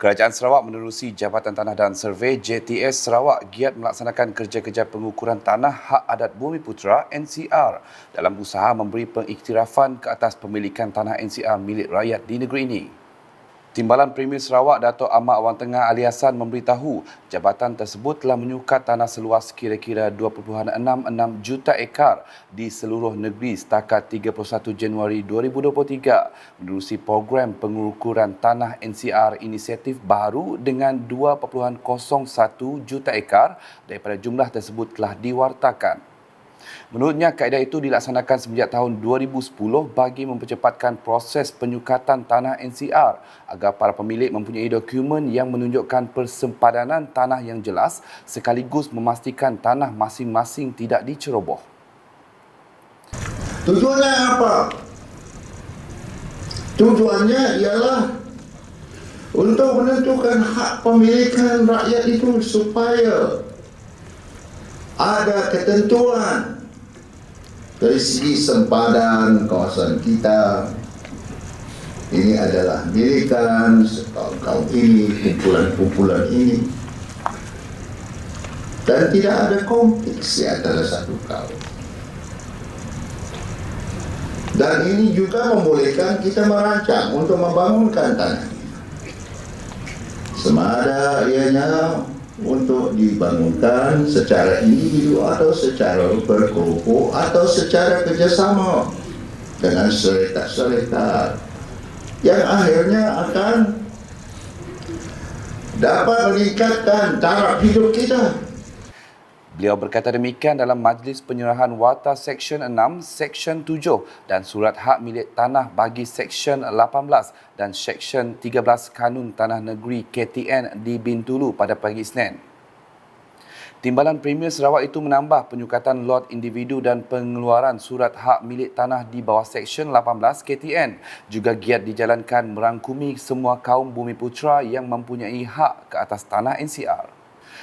Kerajaan Sarawak menerusi Jabatan Tanah dan Survey JTS Sarawak giat melaksanakan kerja-kerja pengukuran tanah hak adat Bumiputera NCR dalam usaha memberi pengiktirafan ke atas pemilikan tanah NCR milik rakyat di negeri ini. Timbalan Premier Sarawak Dato' Ahmad Wan Tengah Ali Hassan memberitahu jabatan tersebut telah menyukat tanah seluas kira-kira 2.66 juta ekar di seluruh negeri setakat 31 Januari 2023 menerusi program pengukuran tanah NCR inisiatif baru dengan 2.01 juta ekar daripada jumlah tersebut telah diwartakan. Menurutnya, kaedah itu dilaksanakan semenjak tahun 2010 bagi mempercepatkan proses penyukatan tanah NCR agar para pemilik mempunyai dokumen yang menunjukkan persempadanan tanah yang jelas sekaligus memastikan tanah masing-masing tidak diceroboh. Tujuannya apa? Tujuannya ialah untuk menentukan hak pemilikan rakyat itu supaya ada ketentuan dari segi sempadan kawasan kita. Ini adalah milikan kaum ini, kumpulan ini, dan tidak ada konflik di antara satu kaum. Dan ini juga membolehkan kita merancang untuk membangunkan tanah ini. Semada ianya untuk dibangunkan secara individu atau secara berkelompok atau secara kerjasama dengan syarikat-syarikat yang akhirnya akan dapat meningkatkan taraf hidup kita. Beliau berkata demikian dalam Majlis Penyerahan Warta Seksyen 6, Seksyen 7 dan Surat Hak Milik Tanah bagi Seksyen 18 dan Seksyen 13 Kanun Tanah Negeri KTN di Bintulu pada pagi Isnin. Timbalan Premier Sarawak itu menambah penyukatan lot individu dan pengeluaran surat hak milik tanah di bawah Seksyen 18 KTN juga giat dijalankan merangkumi semua kaum Bumiputera yang mempunyai hak ke atas tanah NCR.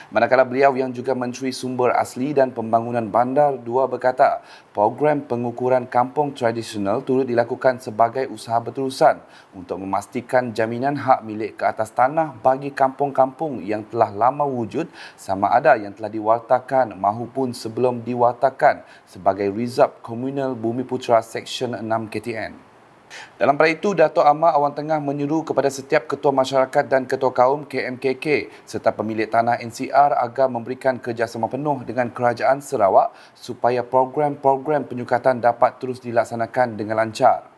Manakala beliau yang juga Menteri Sumber Asli dan Pembangunan Bandar 2 berkata, program pengukuran kampung tradisional turut dilakukan sebagai usaha berterusan untuk memastikan jaminan hak milik ke atas tanah bagi kampung-kampung yang telah lama wujud sama ada yang telah diwartakan mahupun sebelum diwartakan sebagai Rizab Komunal Bumiputera Seksyen 6 KTN. Dalam pada itu, Dato' Ahmad Wan Tengah menyeru kepada setiap ketua masyarakat dan ketua kaum KMKK serta pemilik tanah NCR agar memberikan kerjasama penuh dengan Kerajaan Sarawak supaya program-program penyukatan dapat terus dilaksanakan dengan lancar.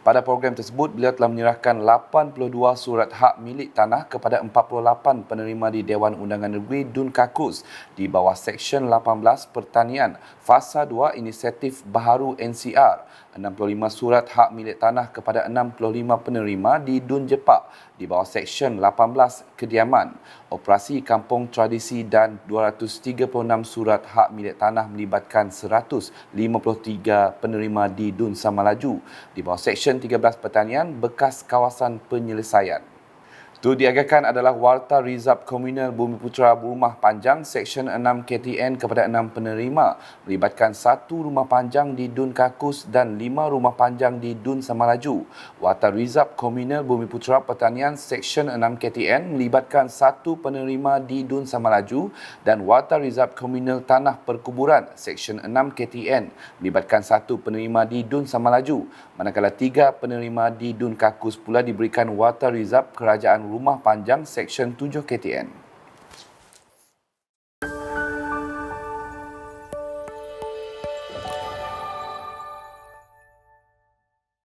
Pada program tersebut, beliau telah menyerahkan 82 surat hak milik tanah kepada 48 penerima di Dewan Undangan Negeri Dun Kakus di bawah Seksyen 18 Pertanian, Fasa 2 Inisiatif Baharu NCR, 65 surat hak milik tanah kepada 65 penerima di Dun Jepak di bawah Seksyen 18 Kediaman, Operasi Kampung Tradisi dan 236 surat hak milik tanah melibatkan 153 penerima di Dun Samalaju di bawah Seksyen 13 Pertanian bekas kawasan penyelesaian. Itu diagakan adalah Warta Rizab Komunal Bumiputera Rumah Panjang Seksyen 6 KTN kepada 6 penerima melibatkan 1 rumah panjang di Dun Kakus dan 5 rumah panjang di Dun Samalaju. Warta Rizab Komunal Bumiputera Pertanian Seksyen 6 KTN melibatkan 1 penerima di Dun Samalaju dan Warta Rizab Komunal Tanah Perkuburan Seksyen 6 KTN melibatkan 1 penerima di Dun Samalaju, manakala 3 penerima di Dun Kakus pula diberikan Warta Rizab Kerajaan Rumah Panjang Seksyen 7 KTN.